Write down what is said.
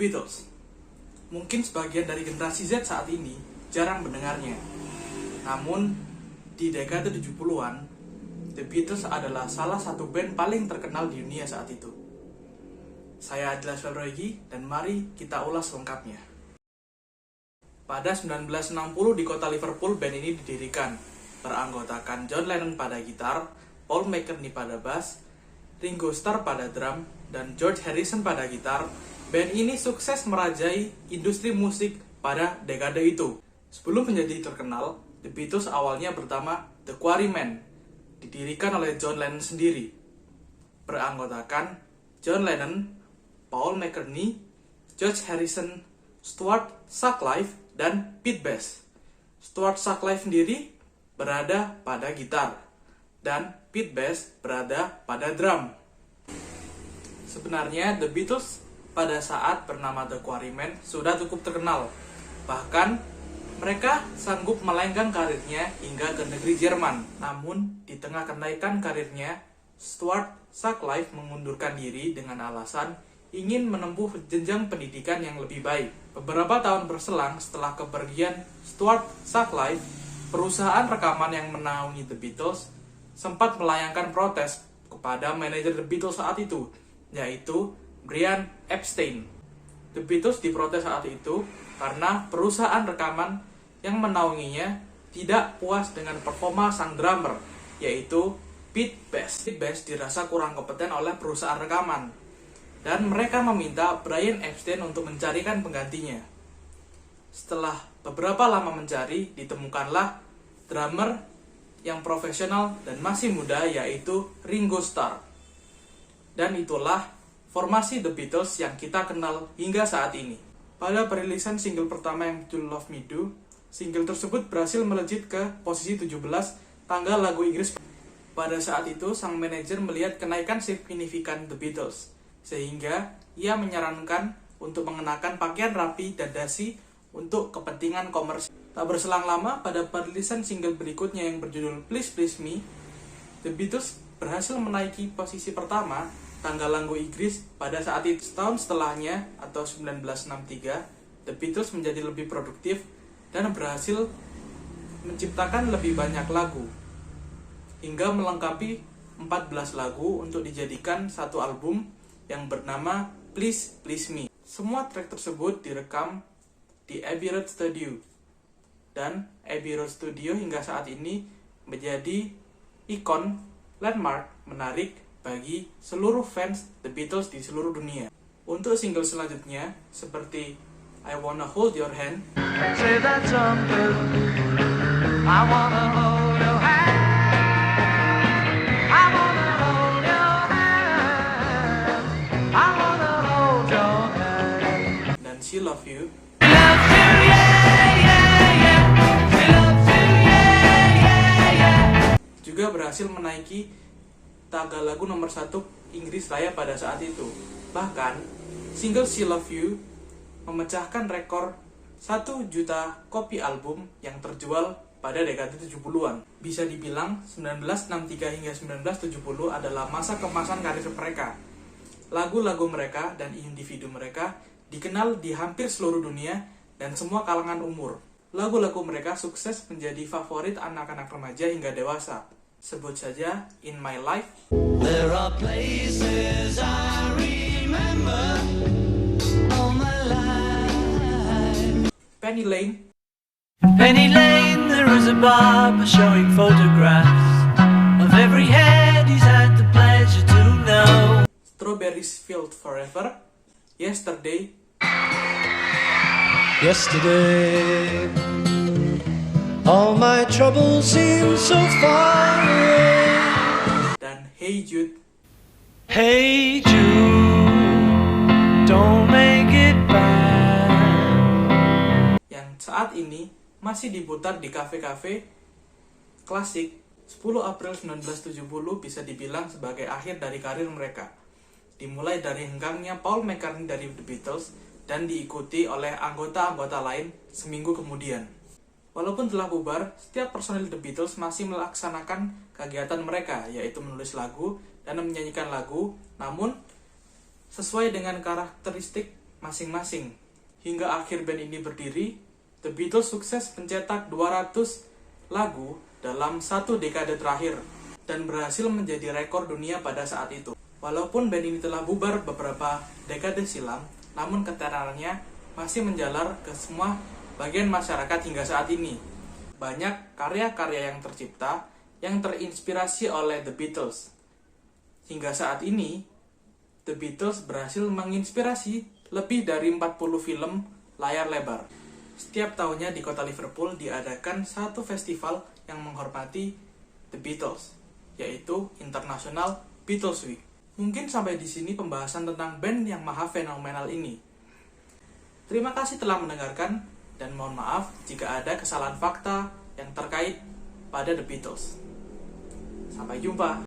Beatles. Mungkin sebagian dari generasi Z saat ini jarang mendengarnya. Namun, di dekade 70-an, The Beatles adalah salah satu band paling terkenal di dunia saat itu. Saya Adila Shalroegi, dan mari kita ulas lengkapnya. Pada 1960 di kota Liverpool, band ini didirikan. Beranggotakan John Lennon pada gitar, Paul McCartney pada bass, Ringo Starr pada drum, dan George Harrison pada gitar. Band ini sukses merajai industri musik pada dekade itu. Sebelum menjadi terkenal, The Beatles awalnya bernama The Quarrymen, didirikan oleh John Lennon sendiri. Beranggotakan John Lennon, Paul McCartney, George Harrison, Stuart Sutcliffe, dan Pete Best. Stuart Sutcliffe sendiri berada pada gitar, dan Pete Best berada pada drum. Sebenarnya The Beatles pada saat bernama The Quarrymen sudah cukup terkenal. Bahkan mereka sanggup melenggang karirnya hingga ke negeri Jerman. Namun di tengah kenaikan karirnya, Stuart Sutcliffe mengundurkan diri dengan alasan ingin menempuh jenjang pendidikan yang lebih baik. Beberapa tahun berselang setelah kepergian Stuart Sutcliffe, perusahaan rekaman yang menaungi The Beatles sempat melayangkan protes kepada manajer The Beatles saat itu, yaitu Brian Epstein. The Beatles diprotes saat itu karena perusahaan rekaman yang menaunginya tidak puas dengan performa sang drummer, yaitu Pete Best. Pete Best dirasa kurang kompeten oleh perusahaan rekaman, dan mereka meminta Brian Epstein untuk mencarikan penggantinya. Setelah beberapa lama mencari, ditemukanlah drummer yang profesional dan masih muda, yaitu Ringo Starr. Dan itulah formasi The Beatles yang kita kenal hingga saat ini. Pada perilisan single pertama yang berjudul Love Me Do, single tersebut berhasil melejit ke posisi 17 tangga lagu Inggris. Pada saat itu, sang manajer melihat kenaikan signifikan The Beatles, sehingga ia menyarankan untuk mengenakan pakaian rapi dan dasi untuk kepentingan komersial. Tak berselang lama, pada perilisan single berikutnya yang berjudul Please Please Me, The Beatles berhasil menaiki posisi pertama tangga lagu Inggris pada saat itu. Setahun setelahnya, atau 1963, The Beatles menjadi lebih produktif dan berhasil menciptakan lebih banyak lagu, hingga melengkapi 14 lagu untuk dijadikan satu album yang bernama Please Please Me. Semua track tersebut direkam di Abbey Road Studio, dan Abbey Road Studio hingga saat ini menjadi ikon landmark menarik bagi seluruh fans The Beatles di seluruh dunia. Untuk single selanjutnya, seperti I Wanna Hold Your Hand, say that something, I wanna hold your hand, I wanna hold your hand, I wanna hold your hand, dan She Love You, juga berhasil menaiki tangga lagu nomor 1 Inggris Raya pada saat itu. Bahkan, single She Love You memecahkan rekor 1 juta kopi album yang terjual pada dekade 70-an. Bisa dibilang, 1963 hingga 1970 adalah masa kemasan karir mereka. Lagu-lagu mereka dan individu mereka dikenal di hampir seluruh dunia dan semua kalangan umur. Lagu-lagu mereka sukses menjadi favorit anak-anak remaja hingga dewasa. Sebut saja In My Life, There Are Places I Remember All My Life, Penny Lane, Penny Lane, there is a barber showing photographs of every head he's had the pleasure to know, Strawberries Fields Forever, Yesterday, Yesterday, all my troubles seem so far away, dan Hey Jude, Hey Jude, don't make it bad, yang saat ini masih diputar di kafe-kafe klasik. 10 April 1970 bisa dibilang sebagai akhir dari karir mereka. Dimulai dari henggangnya Paul McCartney dari The Beatles dan diikuti oleh anggota-anggota lain seminggu kemudian. Walaupun telah bubar, setiap personil The Beatles masih melaksanakan kegiatan mereka, yaitu menulis lagu dan menyanyikan lagu, namun sesuai dengan karakteristik masing-masing. Hingga akhir band ini berdiri, The Beatles sukses mencetak 200 lagu dalam satu dekade terakhir dan berhasil menjadi rekor dunia pada saat itu. Walaupun band ini telah bubar beberapa dekade silam, namun ketenarannya masih menjalar ke semua bagian masyarakat hingga saat ini. Banyak karya-karya yang tercipta yang terinspirasi oleh The Beatles. Hingga saat ini, The Beatles berhasil menginspirasi lebih dari 40 film layar lebar. Setiap tahunnya di kota Liverpool diadakan satu festival yang menghormati The Beatles, yaitu International Beatles Week. Mungkin sampai di sini pembahasan tentang band yang maha fenomenal ini. Terima kasih telah mendengarkan, dan mohon maaf jika ada kesalahan fakta yang terkait pada The Beatles. Sampai jumpa.